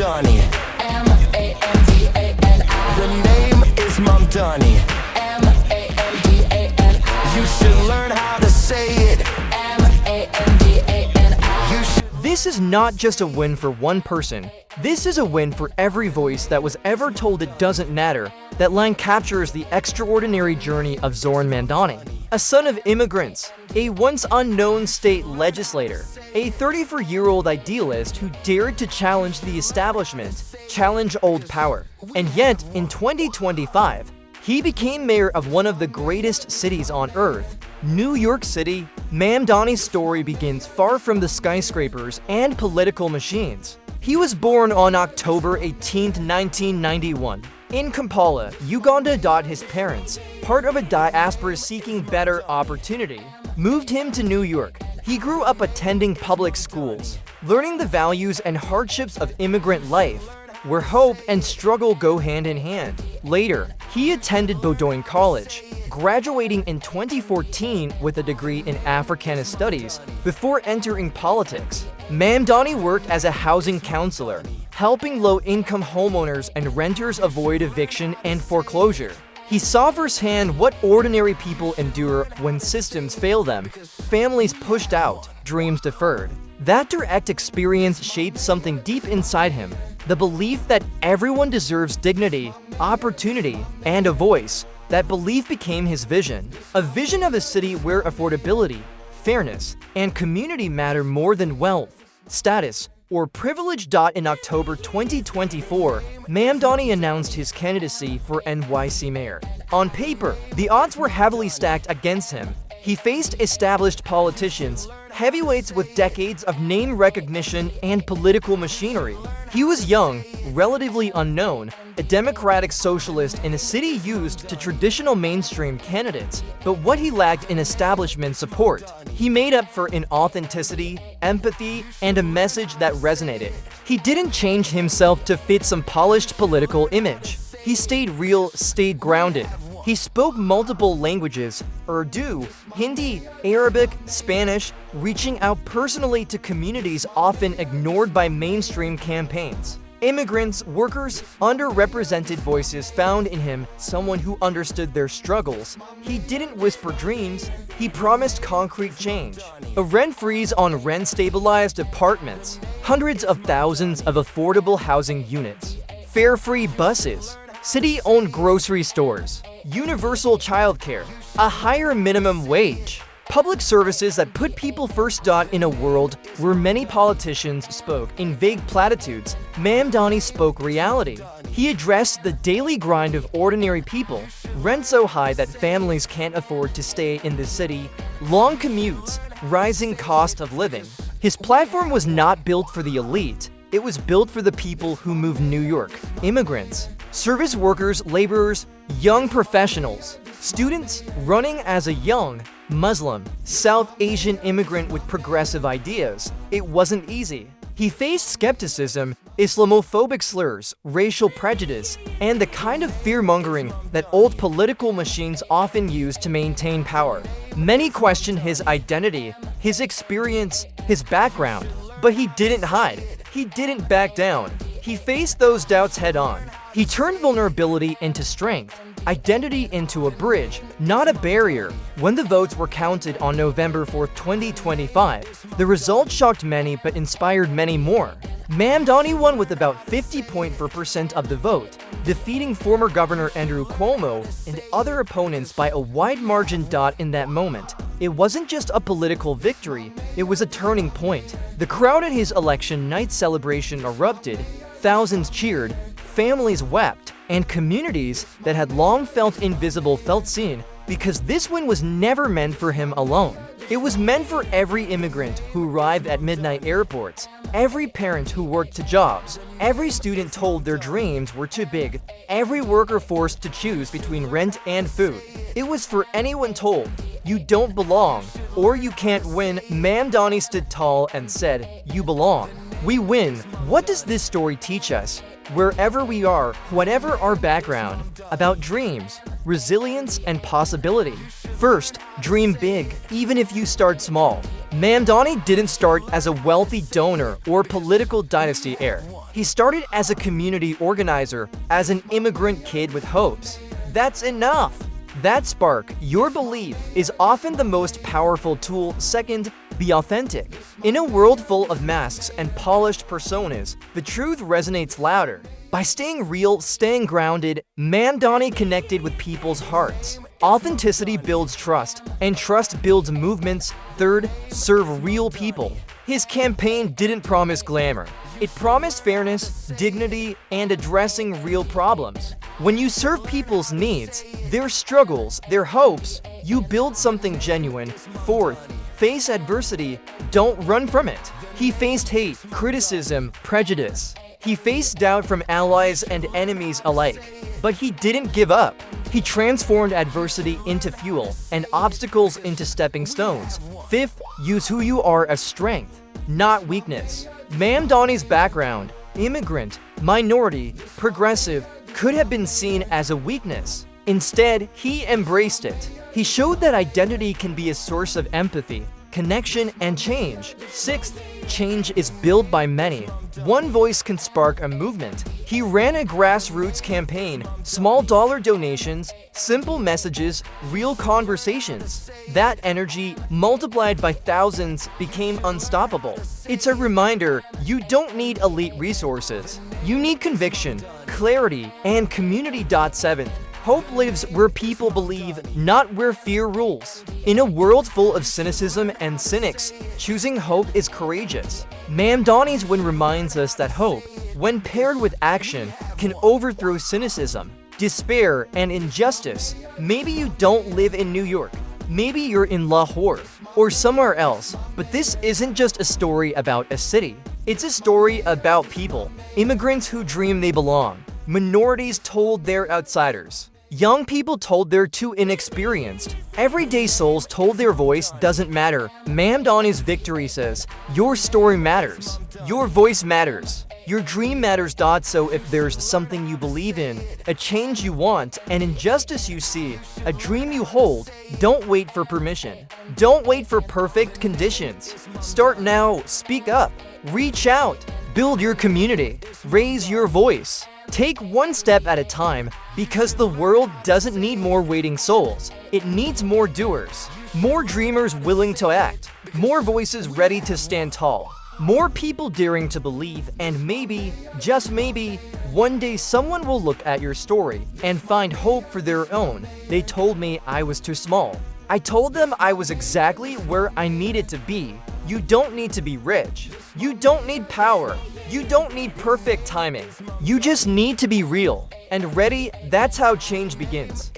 Mamdani. M-A-M-D-A-N-I. The name is Mamdani. M-A-M-D-A-N-I. You should learn how to say it. M-A-M-D-A-N-I. You should. This is not just a win for one person. This is a win for every voice that was ever told it doesn't matter. That line captures the extraordinary journey of Zohran Mamdani, a son of immigrants, a once unknown state legislator, a 34-year-old idealist who dared to challenge the establishment, challenge old power. And yet, in 2025, he became mayor of one of the greatest cities on earth, New York City. Mamdani's story begins far from the skyscrapers and political machines. He was born on October 18, 1991, in Kampala, Uganda. His parents, part of a diaspora seeking better opportunity, moved him to New York. He grew up attending public schools, learning the values and hardships of immigrant life, where hope and struggle go hand in hand. Later, he attended Bowdoin College, graduating in 2014 with a degree in Africana Studies before entering politics. Mamdani worked as a housing counselor, helping low-income homeowners and renters avoid eviction and foreclosure. He saw firsthand what ordinary people endure when systems fail them, families pushed out, dreams deferred. That direct experience shaped something deep inside him, the belief that everyone deserves dignity, opportunity, and a voice. That belief became his vision, a vision of a city where affordability, fairness, and community matter more than wealth, status, or privilege. In October 2024, Mamdani announced his candidacy for NYC mayor. On paper, the odds were heavily stacked against him. He faced established politicians, heavyweights with decades of name recognition and political machinery. He was young, relatively unknown, a democratic socialist in a city used to traditional mainstream candidates, but what he lacked in establishment support, he made up for in authenticity, empathy, and a message that resonated. He didn't change himself to fit some polished political image. He stayed real, stayed grounded. He spoke multiple languages, Urdu, Hindi, Arabic, Spanish, reaching out personally to communities often ignored by mainstream campaigns. Immigrants, workers, underrepresented voices found in him someone who understood their struggles. He didn't whisper dreams, he promised concrete change. A rent freeze on rent-stabilized apartments, hundreds of thousands of affordable housing units, fare-free buses, city-owned grocery stores, universal childcare, a higher minimum wage, public services that put people first. In a world where many politicians spoke in vague platitudes, Mamdani spoke reality. He addressed the daily grind of ordinary people, rent so high that families can't afford to stay in the city, long commutes, rising cost of living. His platform was not built for the elite. It was built for the people who moved New York, immigrants, service workers, laborers, young professionals, students running as a young, Muslim, South Asian immigrant with progressive ideas. It wasn't easy. He faced skepticism, Islamophobic slurs, racial prejudice, and the kind of fear-mongering that old political machines often use to maintain power. Many questioned his identity, his experience, his background, but he didn't hide. He didn't back down. He faced those doubts head-on. He turned vulnerability into strength, identity into a bridge, not a barrier. When the votes were counted on November 4, 2025, the result shocked many but inspired many more. Mamdani won with about 50.4% of the vote, defeating former Governor Andrew Cuomo and other opponents by a wide margin. In that moment, it wasn't just a political victory, it was a turning point. The crowd at his election night celebration erupted, thousands cheered, families wept, and communities that had long felt invisible felt seen, because this win was never meant for him alone. It was meant for every immigrant who arrived at midnight airports, every parent who worked two jobs, every student told their dreams were too big, every worker forced to choose between rent and food. It was for anyone told, "You don't belong," or "You can't win." Mamdani stood tall and said, "You belong. We win." What does this story teach us? Wherever we are, whatever our background, about dreams, resilience, and possibility. First, dream big, even if you start small. Mamdani didn't start as a wealthy donor or political dynasty heir. He started as a community organizer, as an immigrant kid with hopes. That's enough. That spark, your belief, is often the most powerful tool. Second, be authentic. In a world full of masks and polished personas, the truth resonates louder. By staying real, staying grounded, Mamdani connected with people's hearts. Authenticity builds trust, and trust builds movements. Third, serve real people. His campaign didn't promise glamour. It promised fairness, dignity, and addressing real problems. When you serve people's needs, their struggles, their hopes, you build something genuine. Fourth, face adversity, don't run from it. He faced hate, criticism, prejudice. He faced doubt from allies and enemies alike. But he didn't give up. He transformed adversity into fuel and obstacles into stepping stones. Fifth, use who you are as strength, not weakness. Mamdani's background, immigrant, minority, progressive, could have been seen as a weakness. Instead, he embraced it. He showed that identity can be a source of empathy, connection, and change. Sixth, change is built by many. One voice can spark a movement. He ran a grassroots campaign, small dollar donations, simple messages, real conversations. That energy, multiplied by thousands, became unstoppable. It's a reminder, you don't need elite resources. You need conviction, clarity, and community. Seventh, hope lives where people believe, not where fear rules. In a world full of cynicism and cynics, choosing hope is courageous. Mamdani's win reminds us that hope, when paired with action, can overthrow cynicism, despair, and injustice. Maybe you don't live in New York. Maybe you're in Lahore or somewhere else, but this isn't just a story about a city. It's a story about people, immigrants who dream they belong, minorities told they're outsiders, young people told they're too inexperienced, everyday souls told their voice doesn't matter. Mamdani's victory says, your story matters, your voice matters, your dream matters. So if there's something you believe in, a change you want, an injustice you see, a dream you hold, don't wait for permission. Don't wait for perfect conditions. Start now, speak up, reach out, build your community, raise your voice. Take one step at a time, because the world doesn't need more waiting souls. It needs more doers, more dreamers willing to act, more voices ready to stand tall, more people daring to believe, and maybe, just maybe, one day someone will look at your story and find hope for their own. They told me I was too small. I told them I was exactly where I needed to be. You don't need to be rich. You don't need power. You don't need perfect timing. You just need to be real and ready. That's how change begins.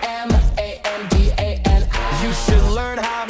M-A-M-D-A-N-I. You should learn how to